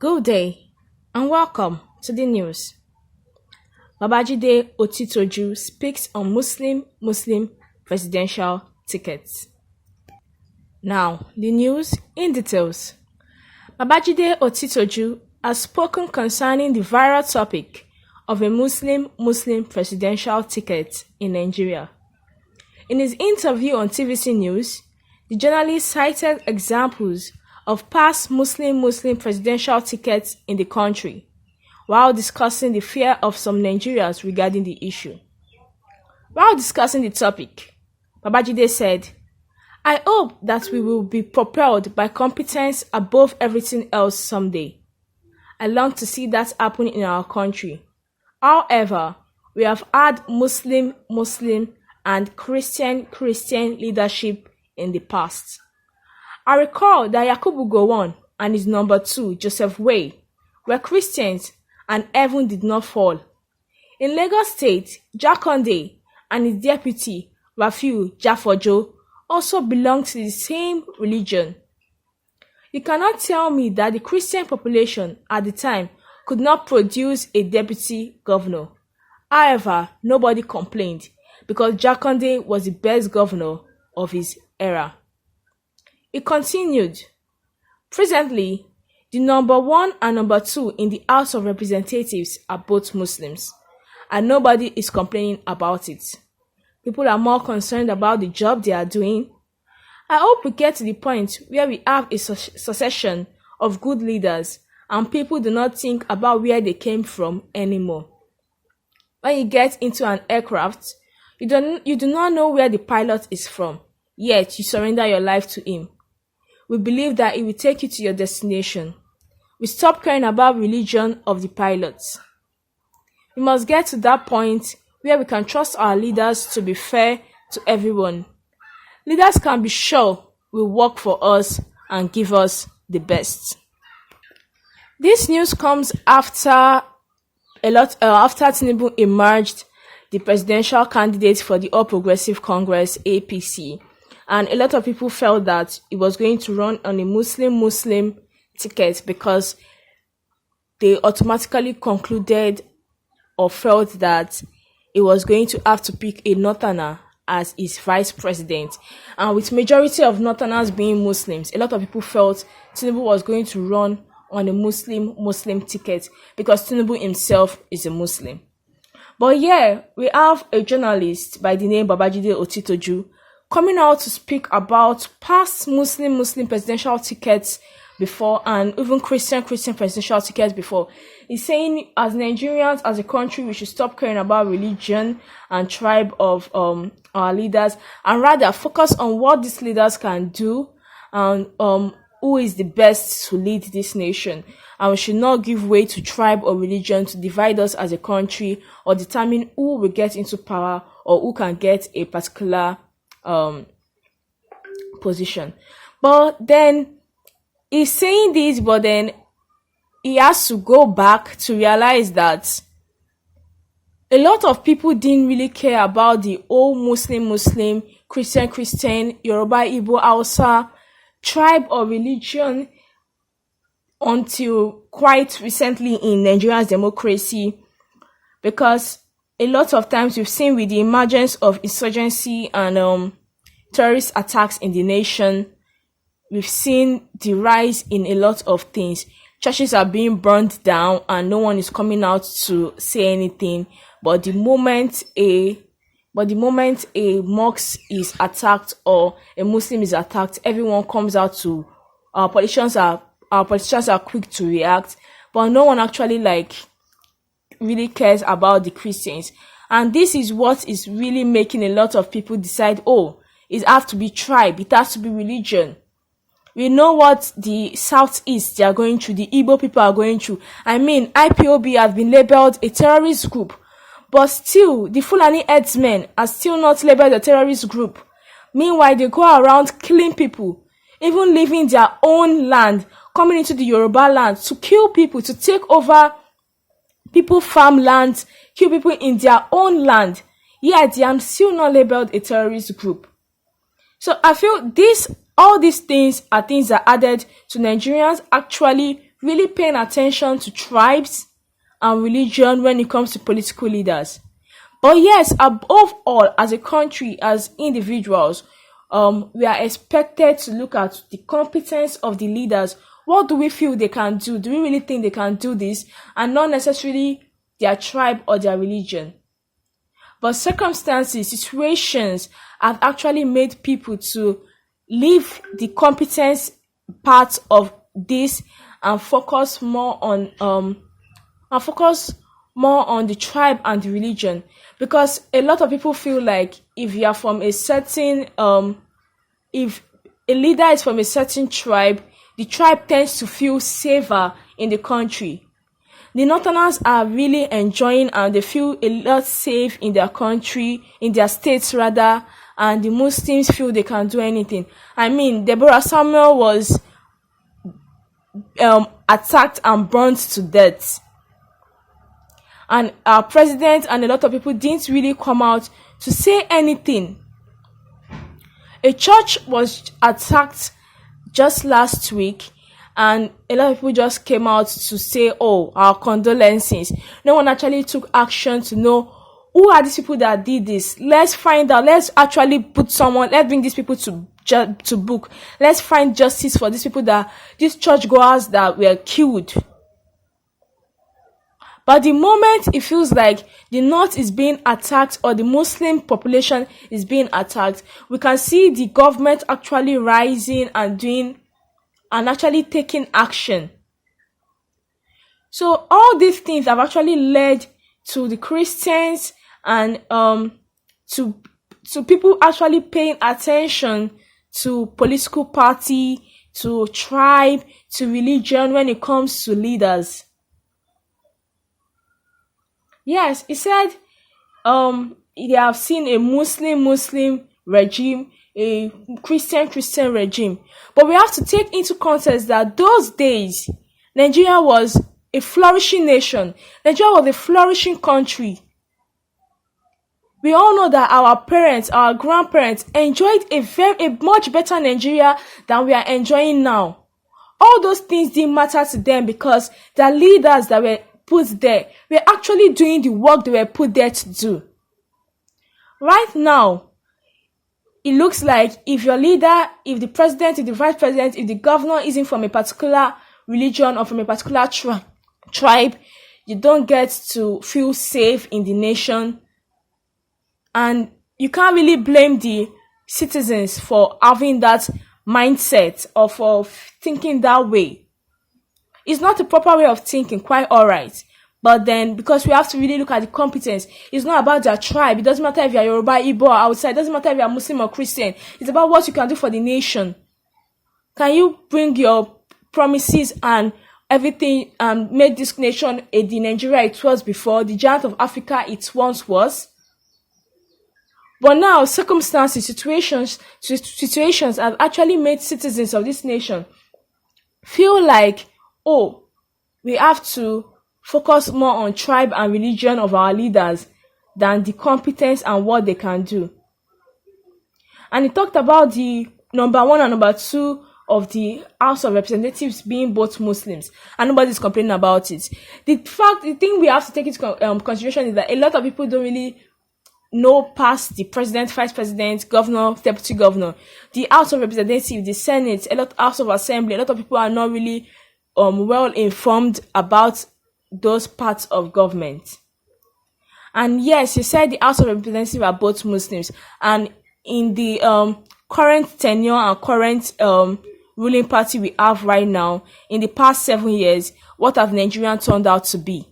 Good day and welcome to the news. Babajide Otitoju speaks on Muslim presidential tickets. Now, the news in details. Babajide Otitoju has spoken concerning the viral topic of a Muslim presidential ticket in Nigeria. In his interview on TVC News, the journalist cited examples of past Muslim presidential tickets in the country, while discussing the fear of some Nigerians regarding the issue. While discussing the topic, Babajide said, "I hope that we will be propelled by competence above everything else someday. I long to see that happen in our country. However, we have had Muslim and Christian leadership in the past. I recall that Yakubu Gowon and his number 2, Joseph Way, were Christians and heaven did not fall. In Lagos State, Jakonde and his deputy, Rafiu Jafojo, also belonged to the same religion. You cannot tell me that the Christian population at the time could not produce a deputy governor. However, nobody complained because Jakonde was the best governor of his era." He continued, "Presently, the number 1 and number 2 in the House of Representatives are both Muslims, and nobody is complaining about it. People are more concerned about the job they are doing. I hope we get to the point where we have a succession of good leaders and people do not think about where they came from anymore. When you get into an aircraft, you do not know where the pilot is from, yet you surrender your life to him. We believe that it will take you to your destination. We stop caring about religion of the pilots. We must get to that point where we can trust our leaders to be fair to everyone. Leaders can be sure will work for us and give us the best." This news comes after Tinubu emerged the presidential candidate for the All Progressive Congress (APC), and a lot of people felt that he was going to run on a Muslim ticket because they automatically concluded or felt that he was going to have to pick a Northerner as his vice president. And with majority of Northerners being Muslims, a lot of people felt Tinubu was going to run on a Muslim ticket because Tinubu himself is a Muslim. But yeah, we have a journalist by the name Babajide Otitoju coming out to speak about past Muslim presidential tickets before and even Christian presidential tickets before. He's saying as Nigerians, as a country, we should stop caring about religion and tribe of our leaders and rather focus on what these leaders can do and who is the best to lead this nation. And we should not give way to tribe or religion to divide us as a country or determine who will get into power or who can get a particular position. But then he's saying this, but then he has to go back to realize that a lot of people didn't really care about the old Muslim, Christian, Yoruba, Igbo, Hausa, tribe or religion until quite recently in Nigeria's democracy, because a lot of times we've seen with the emergence of insurgency and terrorist attacks in the nation, we've seen the rise in a lot of things. Churches are being burned down and no one is coming out to say anything. But the moment a mosque is attacked or a Muslim is attacked, everyone comes out to our politicians are quick to react, but no one actually really cares about the Christians. And this is what is really making a lot of people decide, it has to be tribe, it has to be religion. We know what the Southeast they are going through, the Igbo people are going through. I mean, IPOB has been labeled a terrorist group, but still, the Fulani headsmen are still not labeled a terrorist group. Meanwhile, they go around killing people, even leaving their own land, coming into the Yoruba land to kill people, to take over people farmlands, kill people in their own land. Yet they are still not labeled a terrorist group. So I feel all these things are things that added to Nigerians actually really paying attention to tribes and religion when it comes to political leaders. But yes, above all, as a country, as individuals, we are expected to look at the competence of the leaders. What do we feel they can do? Do we really think they can do this? And not necessarily their tribe or their religion. But circumstances, situations have actually made people to leave the competence part of this and focus more on the tribe and the religion, because a lot of people feel like if you are from a certain if a leader is from a certain tribe, the tribe tends to feel safer in the country. The Northerners are really enjoying and they feel a lot safe in their country, in their states rather, and the Muslims feel they can do anything. I mean, Deborah Samuel was attacked and burned to death. And our president and a lot of people didn't really come out to say anything. A church was attacked just last week, and a lot of people just came out to say, oh, our condolences. No one actually took action to know who are these people that did this. Let's find out. Let's actually let's bring these people to book. Let's find justice for these people, these churchgoers that were killed. But the moment it feels like the North is being attacked or the Muslim population is being attacked, we can see the government actually rising and actually taking action. So all these things have actually led to the Christians and to people actually paying attention to political party, to tribe, to religion when it comes to leaders. Yes, he said they have seen a Muslim regime, a Christian regime. But we have to take into context that those days, Nigeria was a flourishing nation. Nigeria was a flourishing country. We all know that our parents, our grandparents enjoyed a much better Nigeria than we are enjoying now. All those things didn't matter to them because the leaders that were put there were actually doing the work they were put there to do. Right now, it looks like if your leader, if the president, if the vice president, if the governor isn't from a particular religion or from a particular tribe, you don't get to feel safe in the nation. And you can't really blame the citizens for having that mindset or for thinking that way. It's not a proper way of thinking, quite alright. But then, because we have to really look at the competence, it's not about their tribe. It doesn't matter if you're Yoruba, Igbo, or outside. It doesn't matter if you're Muslim or Christian. It's about what you can do for the nation. Can you bring your promises and everything and make this nation the Nigeria it was before, the giant of Africa it once was? But now, circumstances, situations have actually made citizens of this nation feel like, oh, we have to focus more on tribe and religion of our leaders than the competence and what they can do. And he talked about the number 1 and number 2 of the House of Representatives being both Muslims, and nobody's complaining about it. The thing we have to take into consideration is that a lot of people don't really know past the president, vice president, governor, deputy governor, the House of Representatives, the Senate, House of Assembly. A lot of people are not really well informed about those parts of government. And yes, he said the House of Representatives are both Muslims, and in the current tenure and current ruling party we have right now, in the past 7 years, what have Nigerians turned out to be?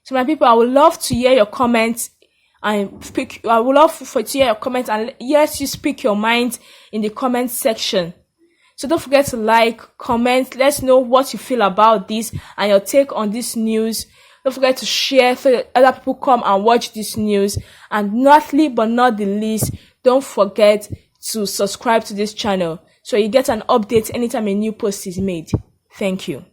So my people, I would love to hear your comments and speak. I would love to hear your comments, and yes, you speak your mind in the comment section. So don't forget to like, comment, let's know what you feel about this and your take on this news. Don't forget to share so that other people come and watch this news. And lastly but not the least, don't forget to subscribe to this channel so you get an update anytime a new post is made. Thank you.